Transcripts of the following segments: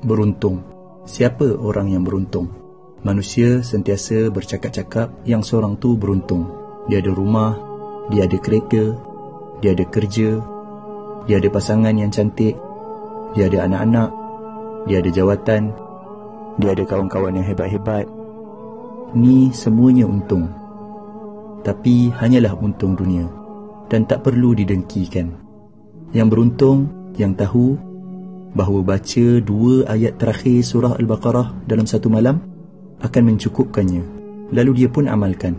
Beruntung. Siapa orang yang beruntung? Manusia sentiasa bercakap-cakap yang seorang tu beruntung. Dia ada rumah, dia ada kereta, dia ada kerja, dia ada pasangan yang cantik, dia ada anak-anak, dia ada jawatan, dia ada kawan-kawan yang hebat-hebat. Ni semuanya untung. Tapi hanyalah untung dunia dan tak perlu didengkikan. Yang beruntung, yang tahu bahawa baca 2 ayat terakhir surah Al-Baqarah dalam satu malam akan mencukupkannya, lalu dia pun amalkan.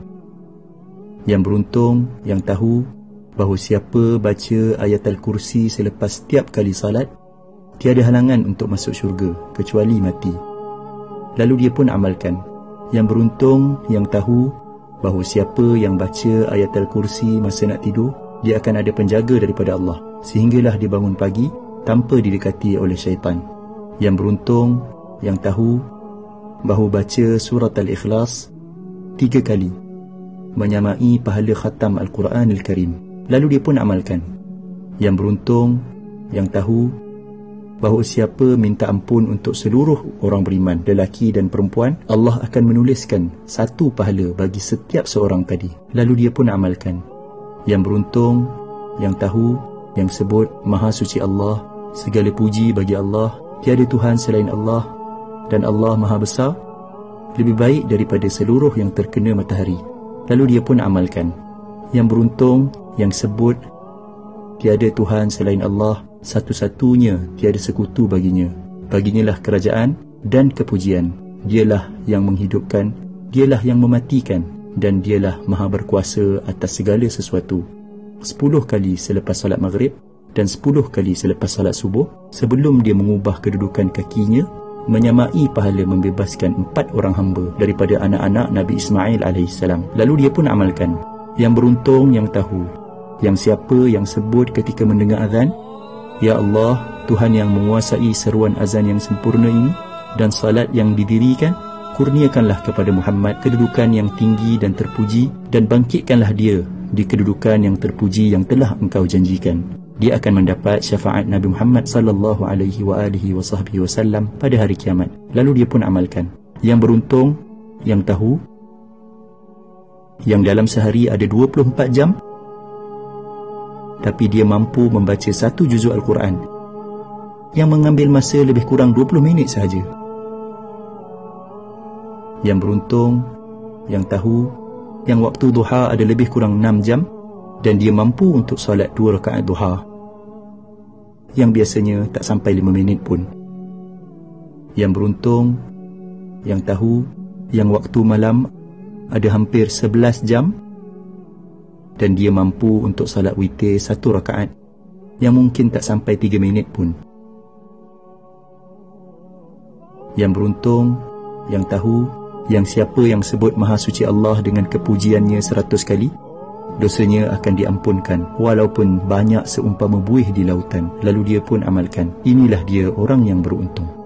Yang beruntung, yang tahu bahawa siapa baca ayat Al-Kursi selepas setiap kali salat, tiada halangan untuk masuk syurga kecuali mati, lalu dia pun amalkan. Yang beruntung, yang tahu bahawa siapa yang baca ayat Al-Kursi masa nak tidur, dia akan ada penjaga daripada Allah sehinggalah dia bangun pagi tanpa didekati oleh syaitan. Yang beruntung, yang tahu bahawa baca surat Al-Ikhlas 3 kali menyamai pahala khatam Al-Quran Al-Karim, lalu dia pun amalkan. Yang beruntung, yang tahu bahawa siapa minta ampun untuk seluruh orang beriman, lelaki dan perempuan, Allah akan menuliskan 1 pahala bagi setiap seorang tadi, lalu dia pun amalkan. Yang beruntung, yang tahu, yang sebut Maha Suci Allah, segala puji bagi Allah, tiada Tuhan selain Allah, dan Allah Maha Besar, lebih baik daripada seluruh yang terkena matahari, lalu dia pun amalkan. Yang beruntung, yang sebut tiada Tuhan selain Allah, satu-satunya, tiada sekutu baginya. Baginyalah kerajaan dan kepujian. Dialah yang menghidupkan, dialah yang mematikan, dan dialah Maha berkuasa atas segala sesuatu. 10 kali selepas salat maghrib dan 10 kali selepas salat subuh, sebelum dia mengubah kedudukan kakinya, menyamai pahala membebaskan 4 orang hamba daripada anak-anak Nabi Ismail AS. Lalu dia pun amalkan. Yang beruntung, yang tahu, yang siapa yang sebut ketika mendengar azan, Ya Allah, Tuhan yang menguasai seruan azan yang sempurna ini dan salat yang didirikan, kurniakanlah kepada Muhammad kedudukan yang tinggi dan terpuji, dan bangkitkanlah dia di kedudukan yang terpuji yang telah engkau janjikan. Dia akan mendapat syafaat Nabi Muhammad sallallahu alaihi wasallam pada hari kiamat. Lalu dia pun amalkan. Yang beruntung, yang tahu, yang dalam sehari ada 24 jam, tapi dia mampu membaca 1 juzuk Al-Quran yang mengambil masa lebih kurang 20 minit sahaja. Yang beruntung, yang tahu, yang waktu duha ada lebih kurang 6 jam dan dia mampu untuk solat 2 rakaat duha yang biasanya tak sampai 5 minit pun. Yang beruntung, yang tahu, yang waktu malam ada hampir 11 jam dan dia mampu untuk salat witir 1 rakaat yang mungkin tak sampai 3 minit pun. Yang beruntung, yang tahu, yang siapa yang sebut Maha Suci Allah dengan kepujiannya 100 kali, dosanya akan diampunkan walaupun banyak seumpama buih di lautan, lalu dia pun amalkan. Inilah dia orang yang beruntung.